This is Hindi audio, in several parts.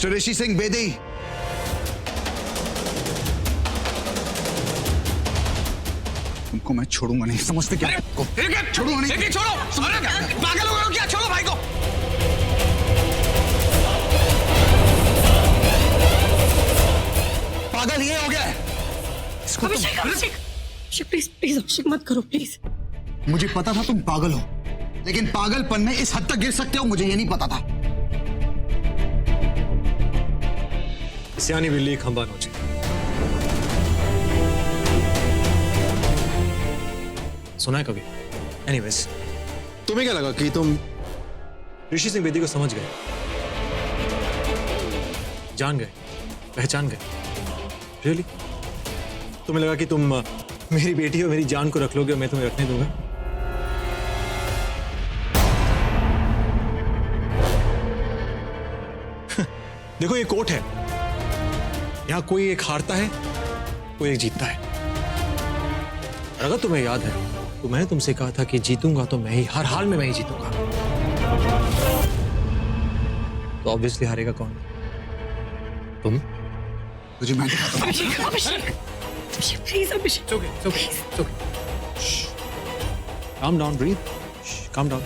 मिस्टर ऋषि सिंह बेदी, तुमको मैं छोड़ूंगा नहीं, समझते क्या? छोड़ूंगा नहीं। छोड़ो, पागल हो गए हो क्या? छोड़ो भाई को। पागल ये हो गया है इसको। अभिषेक, अभिषेक, प्लीज प्लीज अभिषेक मत करो प्लीज। मुझे पता था तुम पागल हो, लेकिन पागलपन में इस हद तक गिर सकते हो मुझे ये नहीं पता था। सियानी बिल्ली खंबा नोचे। सुना है कभी? एनीवेज, तुम्हें क्या लगा कि तुम ऋषि सिंह बेदी को समझ गए, जान गए, पहचान गए? रियली? तुम्हें लगा कि तुम मेरी बेटी और मेरी जान को रख लोगे और मैं तुम्हें रखने दूंगा? देखो ये कोर्ट है, यहां कोई एक हारता है, कोई एक जीतता है। अगर तुम्हें याद है तो मैंने तुमसे कहा था कि जीतूंगा तो मैं ही, हर हाल में मैं ही जीतूंगा। तो ऑब्वियसली हारेगा कौन? तुम। मुझे मैं दिखाता हूं। Abhishek, Abhishek, Abhishek please Abhishek. It's okay, it's okay, it's okay. Shh. Calm down, breathe. Shh, calm down.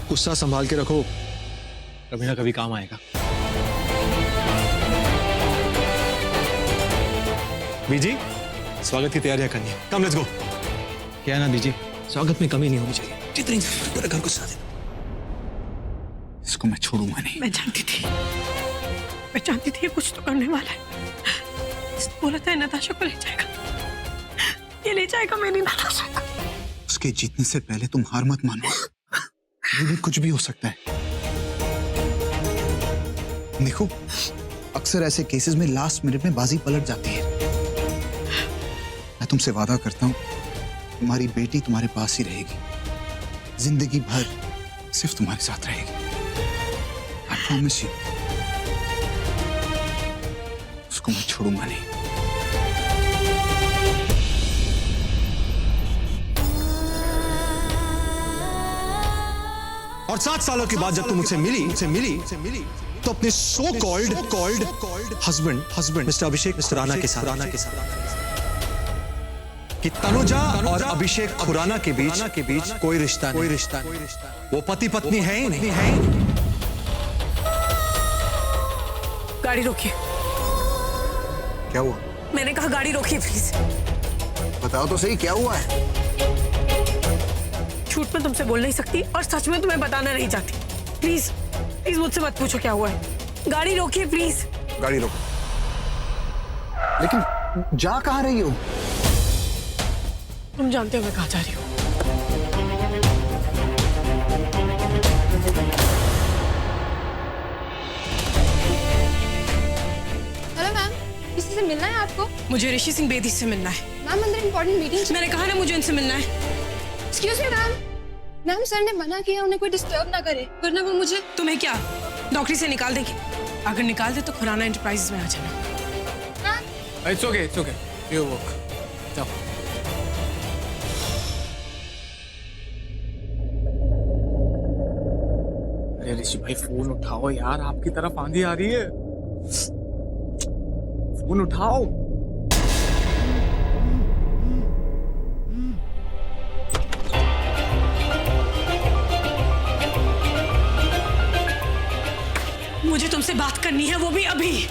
गुस्सा संभाल के रखो, कभी ना कभी काम आएगा। बीजी, स्वागत की तैयारियां करनी है। कम, लेट्स गो। क्या है ना बीजी, स्वागत में कमी नहीं होनी चाहिए। जितनी पूरे घर को सजा दे। इसको मैं छोड़ूंगा नहीं। मैं जानती थी ये कुछ तो करने वाला है। इसने बोला था नताशा को ले जाएगा, ये ले जाएगा मेरी नताशा को। उसके जीतने से पहले तुम हार मत मानो, ये भी कुछ भी हो सकता है। देखो, अक्सर ऐसे केसेस में लास्ट मिनट में बाजी पलट जाती है। मैं तुमसे वादा करता हूं, तुम्हारी बेटी तुम्हारे पास ही रहेगी, जिंदगी भर सिर्फ तुम्हारे साथ रहेगी। I promise you। उसको मैं छोड़ूंगा नहीं। और 7 सालों के बाद जब तुम मुझसे मिली तो अपने सो कॉल्ड हस्बैंड मिस्टर अभिषेक मिस्टर राणा के साथ कि तनुजा और अभिषेक खुराना के बीच कोई रिश्ता नहीं। वो पति पत्नी है ही नहीं। गाड़ी रोकिए। क्या हुआ? मैंने कहा गाड़ी रोकिए प्लीज। बताओ तो सही क्या हुआ है? झूठ में तुमसे बोल नहीं सकती और सच में तुम्हें बताना नहीं चाहती। प्लीज प्लीज मुझसे मत पूछो क्या हुआ है। गाड़ी रोकिए प्लीज। गाड़ी रोको। लेकिन जा कहाँ रही हो? तुम जानते हो मैं कहाँ जा रही हूँ। हेलो मैम, किसी से मिलना है आपको? मुझे ऋषि सिंह बेदी से मिलना है। मैम अंदर इंपॉर्टेंट मीटिंग। मैंने कहा ना मुझे उनसे मिलना है। Excuse me ma'am, ma'am sir ने मना किया उन्हें कोई डिस्टर्ब ना करे, वरना वो मुझे। तुम्हें क्या नौकरी से निकाल देंगे? अगर निकाल दे तो खुराना एंटरप्राइजेस में आ जाना। It's okay, you work. जाओ। अरे ऋषि भाई फोन उठाओ यार, आपकी तरफ आंधी आ रही है। फोन उठाओ। मुझे तुमसे बात करनी है, वो भी अभी।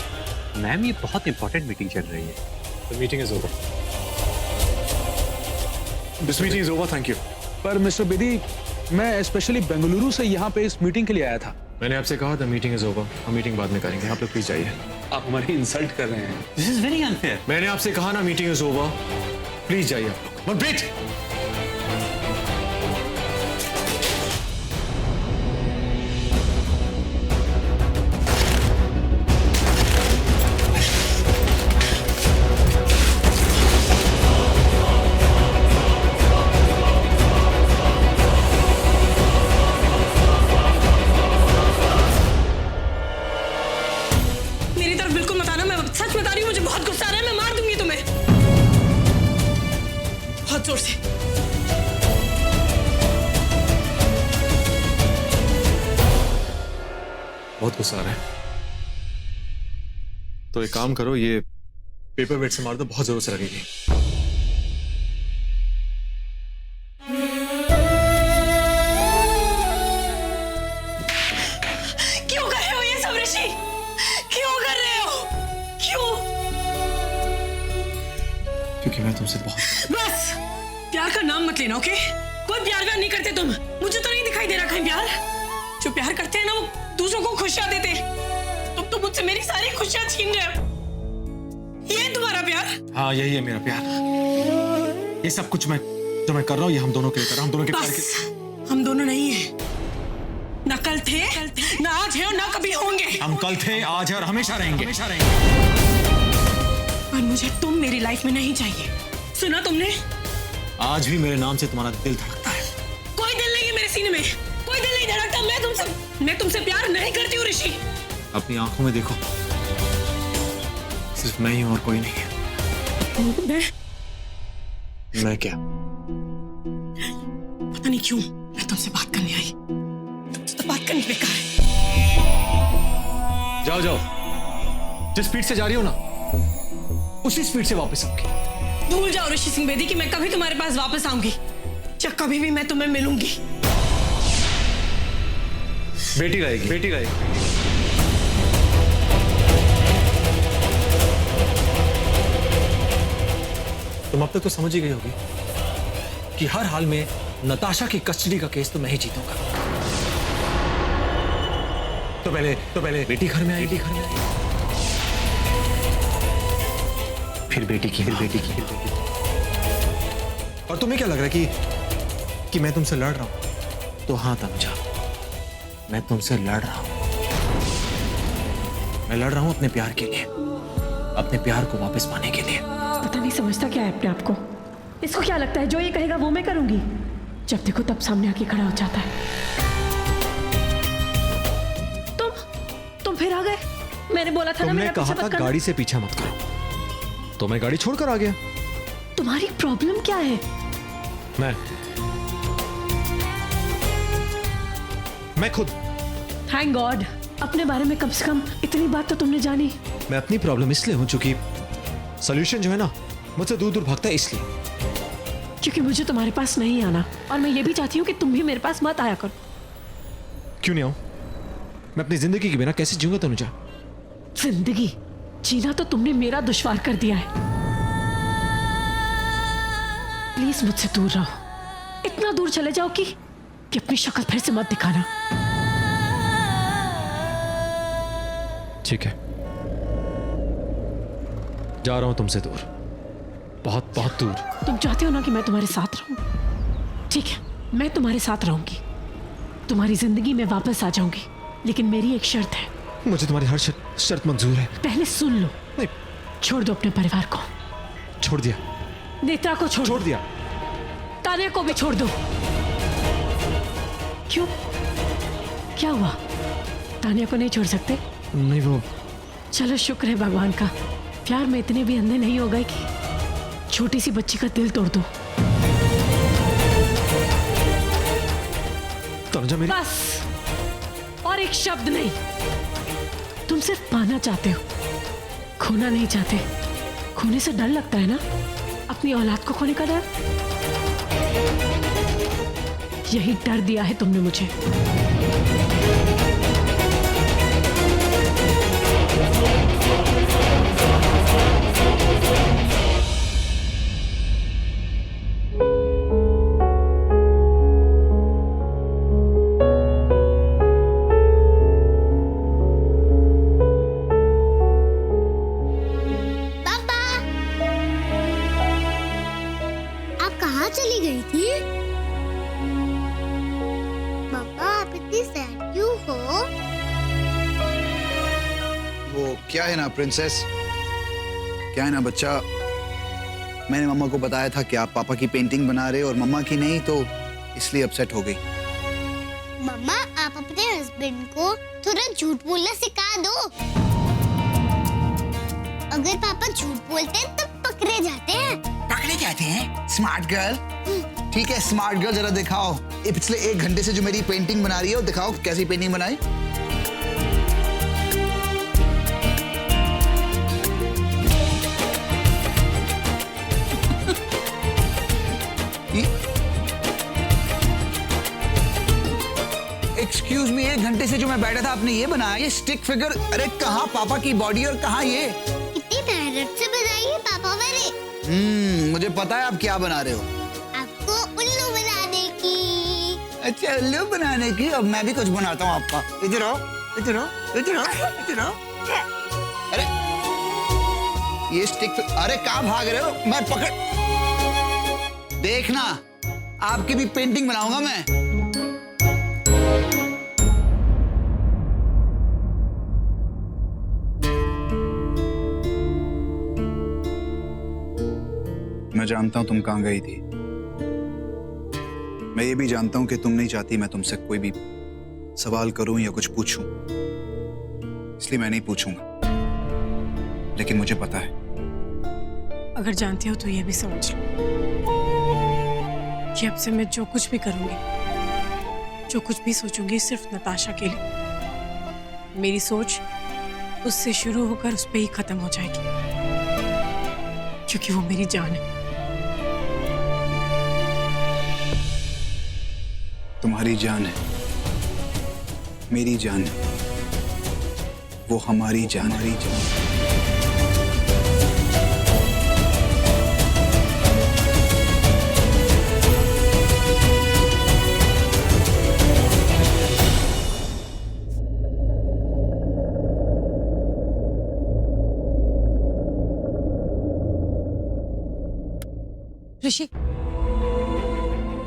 मैम ये बहुत इंपॉर्टेंट मीटिंग चल रही है। The meeting is over. This meeting is over, thank you. पर मिस्टर बेदी, मैं स्पेशली बेंगलुरु से यहाँ पे इस मीटिंग के लिए आया था। मैंने आपसे कहा था मीटिंग इज ओवर, हम मीटिंग बाद में करेंगे। आप लोग प्लीज जाइए। आप हमारी इंसल्ट कर रहे हैं। This is very unfair. मैंने आपसे कहा ना मीटिंग इज ओवर, प्लीज जाइए आप लोग। मनप्रीत, सच बता रही हूँ, मुझे बहुत गुस्सा आ रहा है। मैं मार दूंगी तुम्हें बहुत जोर से। बहुत गुस्सा आ रहा है। तो एक काम करो, ये पेपर वेट से मार दो, बहुत जोर से लगेगी। क्यों कर रहे हो ये सब ऋषि? क्यों कर रहे हो? क्यों? क्योंकि मैं तुमसे बहुत बस प्यार का नाम मत लेना, ओके? कोई प्यार व्यार नहीं करते तुम। मुझे तो नहीं दिखाई दे रहा कहीं प्यार। जो प्यार करते हैं ना वो दूसरों को खुशियां देते हैं। तुम तो मुझसे मेरी सारी खुशियां छीन रहे हो। ये है तुम्हारा प्यार? हाँ, यही है मेरा प्यार। ये सब कुछ जो मैं कर रहा हूँ, ये हम दोनों के लिए कर रहा हूं, हम दोनों के प्यार के। बस हम दोनों नहीं है, ना कल थे, ना आज है और ना कभी होंगे। हम कल थे, आज है और हमेशा रहेंगे। पर मुझे तुम मेरी लाइफ में नहीं चाहिए, सुना तुमने? आज भी मेरे नाम से तुम्हारा दिल धड़कता है। कोई दिल नहीं है मेरे सीने में, कोई दिल नहीं धड़कता। मैं तुमसे प्यार नहीं करती हूँ ऋषि। अपनी आंखों में देखो, सिर्फ मैं ही हूं और कोई नहीं है। मैं क्या? पता नहीं क्यों मैं तुमसे बात करने आई। तुमसे तो बात करनी बेकार है। जाओ जाओ, जिस स्पीड से जा रही हो ना, उसी स्पीड से वापस आऊंगी। भूल जाओ ऋषि सिंह बेदी कि मैं कभी तुम्हारे पास वापस आऊंगी, या कभी भी मैं तुम्हें मिलूंगी। बेटी रहेगी, बेटी रहेगी। तुम अब तक तो समझ ही गई होगी कि हर हाल में नताशा की कस्टडी का केस तो मैं ही जीतूंगा। तो पहले बेटी घर में आई, फिर बेटी की। और तुम्हें क्या लग रहा है कि मैं तुमसे लड़ रहा हूं? तो हाँ तनुजा, मैं तुमसे लड़ रहा हूं। मैं लड़ रहा हूं अपने प्यार के लिए, अपने प्यार को वापस पाने के लिए। पता नहीं समझता क्या है अपने आप को। इसको क्या लगता है जो ये कहेगा वो मैं करूंगी? जब देखो तब सामने आके खड़ा हो जाता है। तुम फिर आ गए। मैंने बोला था ना, तुमने मेरा कहा पीछे था मत करना। गाड़ी से पीछा मत करो, तो मैं गाड़ी छोड़कर आ गया। तुम्हारी प्रॉब्लम क्या है? मैं खुद। थैंक गॉड, अपने बारे में कम से कम इतनी बात तो तुमने जानी। मैं अपनी प्रॉब्लम इसलिए हूं चूंकि सॉल्यूशन जो है ना मुझसे दूर दूर भागता है, इसलिए। क्योंकि मुझे तुम्हारे पास नहीं आना, और मैं ये भी चाहती हूँ कि तुम भी मेरे पास मत आया करो। क्यों नहीं आऊं? मैं अपनी जिंदगी के बिना कैसे जीऊंगा तनुजा? जिंदगी जीना तो तुमने मेरा दुश्वार कर दिया है। प्लीज मुझसे दूर रहो, इतना दूर चले जाओ कि अपनी शक्ल फिर से मत दिखाना। ठीक है, जा रहा हूं तुमसे दूर, बहुत बहुत दूर। तुम चाहते हो ना कि मैं तुम्हारे साथ रहूं? ठीक है, मैं तुम्हारे साथ रहूंगी, तुम्हारी जिंदगी में वापस आ जाऊंगी, लेकिन मेरी एक शर्त है। मुझे तुम्हारी हर शर्त मंजूर है। पहले सुन लो। नहीं, छोड़ दो अपने परिवार को। छोड़ दिया। नेत्रा को छोड़ दिया। तान्या को भी छोड़ दो। क्यों, क्या हुआ? तान्या को नहीं छोड़ सकते? नहीं, वो चलो शुक्र है भगवान का, प्यार में इतने भी अंधे नहीं हो गए कि छोटी सी बच्ची का दिल तोड़ दो। तनुजा मेरी। बस, और एक शब्द नहीं। तुम सिर्फ पाना चाहते हो, खोना नहीं चाहते। खोने से डर लगता है ना, अपनी औलाद को खोने का डर। यही डर दिया है तुमने मुझे। चली गई थी? पापा आप इतनी सैड क्यों हो? वो क्या है ना प्रिंसेस, क्या है ना बच्चा, मैंने मम्मा को बताया था कि आप पापा की पेंटिंग बना रहे हो और मम्मा की नहीं, तो इसलिए अपसेट हो गई। मम्मा आप अपने हस्बैंड को थोड़ा झूठ बोलना सिखा दो। अगर पापा झूठ बोलते हैं तब पकड़े जाते हैं। पकड़े जाते हैं? Smart girl. ठीक है स्मार्ट गर्ल, जरा दिखाओ ये पिछले 1 घंटे से जो मेरी पेंटिंग बना रही है, दिखाओ कैसी पेंटिंग बनाई। एक्सक्यूज मी, 1 घंटे से जो मैं बैठा था आपने ये बनाया, ये स्टिक फिगर? अरे कहाँ पापा की बॉडी और कहाँ ये? इतनी मेहनत से बनाई है पापा मैंने। मुझे पता है आप क्या बना रहे हो। आपको उल्लू बनाने की। अच्छा, उल्लू बनाने की। अब मैं भी कुछ बनाता हूँ आपका। इधर आओ, इधर आओ, इधर आओ, इधर आओ। अरे ये स्टिक, अरे कहाँ भाग रहे हो? मैं पकड़, देखना आपकी भी पेंटिंग बनाऊंगा मैं। मैं जानता हूं तुम कहां गई थी। मैं ये भी जानता हूं कि तुम नहीं चाहती मैं तुमसे कोई भी सवाल करूं या कुछ पूछूं, इसलिए मैं नहीं पूछूंगा। लेकिन मुझे पता है। अगर जानती हो तो ये भी समझ लो कि अब से मैं जो कुछ भी करूंगी, जो कुछ भी सोचूंगी, सिर्फ नताशा के लिए। मेरी सोच उससे शुरू होकर उस पे ही खत्म हो जाएगी, क्योंकि वो मेरी जान है। तुम्हारी जान है, मेरी जान है, वो हमारी जान, हमारी जान। ऋषि,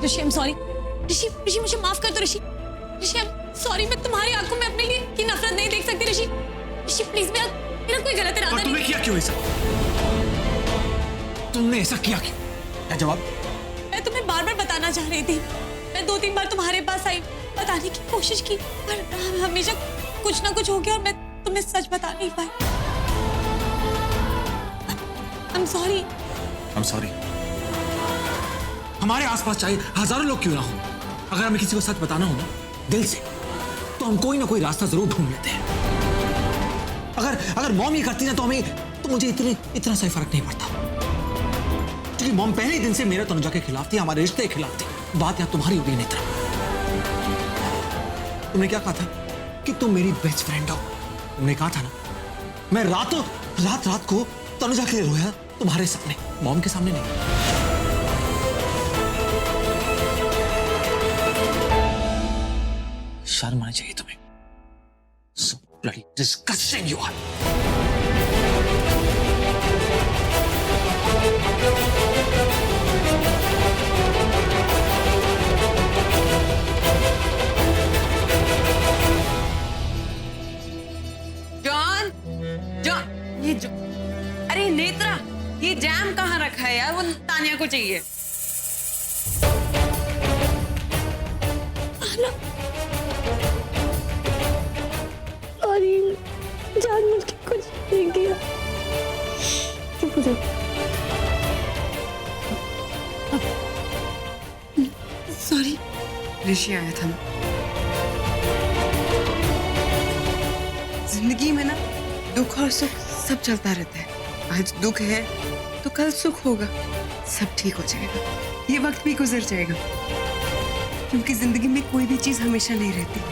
ऋषि आई एम सॉरी। ऋषि, ऋषि मुझे माफ कर दो ऋषि। ऋषि आई एम सॉरी, मैं तुम्हारी आंखों में अपने लिए की नफरत नहीं देख सकती ऋषि। ऋषि प्लीज, मेरा कोई गलत इरादा नहीं। तुमने किया क्यों ऐसा? तुमने ऐसा किया क्यों? क्या जवाब? मैं तुम्हें बार बार बताना चाह रही थी। मैं 2-3 बार तुम्हारे पास आई, बताने की कोशिश की, पर हमेशा कुछ ना कुछ हो गया और मैं तुम्हें सच बता नहीं पाई। I am sorry. I am sorry. हमारे आसपास चाहे हजारों लोग क्यों ना हो, अगर हमें किसी को सच बताना हो ना दिल से, तो हम कोई ना कोई रास्ता जरूर ढूंढ लेते हैं। अगर मॉम ये करती ना तो मुझे इतना सा फर्क नहीं पड़ता, क्योंकि मॉम पहले दिन से मेरे तनुजा के खिलाफ थी, हमारे रिश्ते के खिलाफ थी। बात यहाँ तुम्हारी हो गई नेत्रा। तुमने क्या कहा था कि तुम मेरी बेस्ट फ्रेंड हो। तुमने कहा था ना, मैं रात को तनुजा के लिए रोया तुम्हारे सामने, मॉम के सामने नहीं। शर्म आनी चाहिए तुम्हें। So bloody disgusting you are. John, ये जो, अरे नेत्रा, ये जैम कहाँ रखा है यार? वो तानिया को चाहिए। जानबूझ के कुछ नहीं किया। चुप हो जाओ। सॉरी। ऋषि आया था ना। जिंदगी में ना दुख और सुख सब चलता रहता है। आज दुख है तो कल सुख होगा, सब ठीक हो जाएगा, ये वक्त भी गुजर जाएगा, क्योंकि जिंदगी में कोई भी चीज हमेशा नहीं रहती है।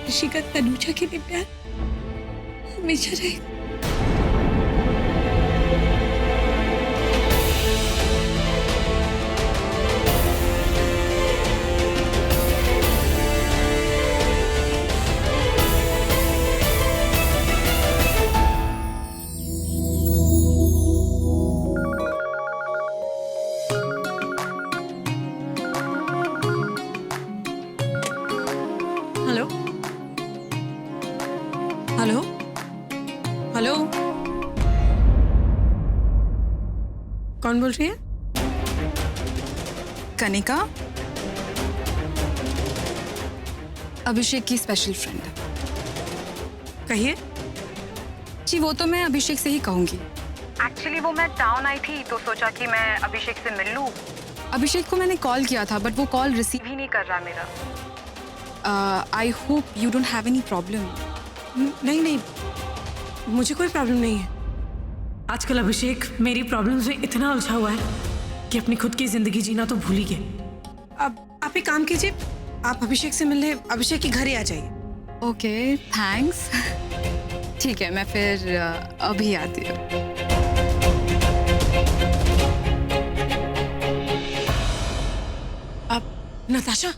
ऋषि का तनुजा के लिए प्यार हमेशा रहेगा। हेलो हेलो हेलो, कौन बोल रही है? कनिका अभिषेक की स्पेशल फ्रेंड है। कहिए। जी वो तो मैं अभिषेक से ही कहूंगी। एक्चुअली वो मैं टाउन आई थी तो सोचा कि मैं अभिषेक से मिल लूं। अभिषेक को मैंने कॉल किया था बट वो कॉल रिसीव ही नहीं कर रहा मेरा। I hope you don't have any problem. नहीं नहीं, मुझे कोई प्रॉब्लम नहीं है। आजकल अभिषेक मेरी प्रॉब्लम्स में इतना उलझा हुआ है कि अपनी खुद की जिंदगी जीना तो भूल ही गए। अब आप एक काम कीजिए, आप अभिषेक से मिलने अभिषेक के घर ही आ जाइए। Okay, thanks. ठीक है, मैं फिर अभी आती हूँ। अब नताशा,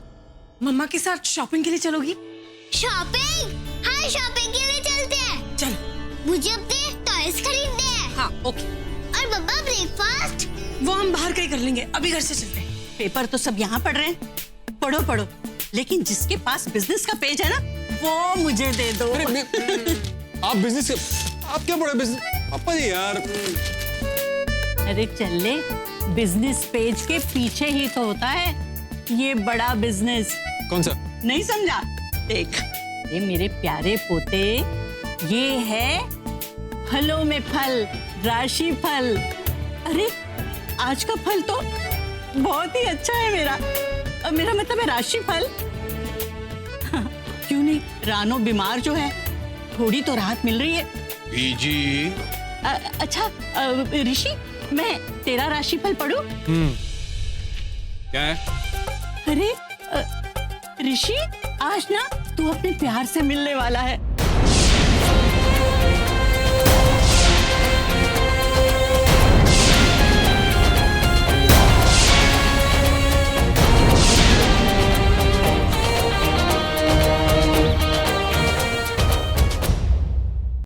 मम्मा के साथ शॉपिंग के लिए चलोगी? शॉपिंग? हाँ, शॉपिंग के लिए चलते हैं। चल। मुझे अपने टॉयज खरीदने हैं। हाँ, ओके। और पापा ब्रेकफास्ट? वो हम बाहर कहीं कर लेंगे, अभी घर से चलते हैं। पेपर तो सब यहाँ पढ़ रहे हैं, पढ़ो पढ़ो, लेकिन जिसके पास बिजनेस का पेज है ना, वो मुझे दे दो। आप बिजनेस, आप क्या पढ़े बिजनेस? पापा जी यार। अरे चले, बिजनेस पेज के पीछे ही तो होता है ये बड़ा बिजनेस। कौन सा? नहीं समझा? देख, ये मेरे प्यारे पोते, ये है फलों में फल, राशि फल। अरे आज का फल तो बहुत ही अच्छा है मेरा मतलब है राशि फल। क्यों नहीं, रानो बीमार जो है, थोड़ी तो राहत मिल रही है। बीजी। अच्छा ऋषि, मैं तेरा राशिफल पढ़ूं? क्या है? अरे ऋषि, आज ना तू अपने प्यार से मिलने वाला है।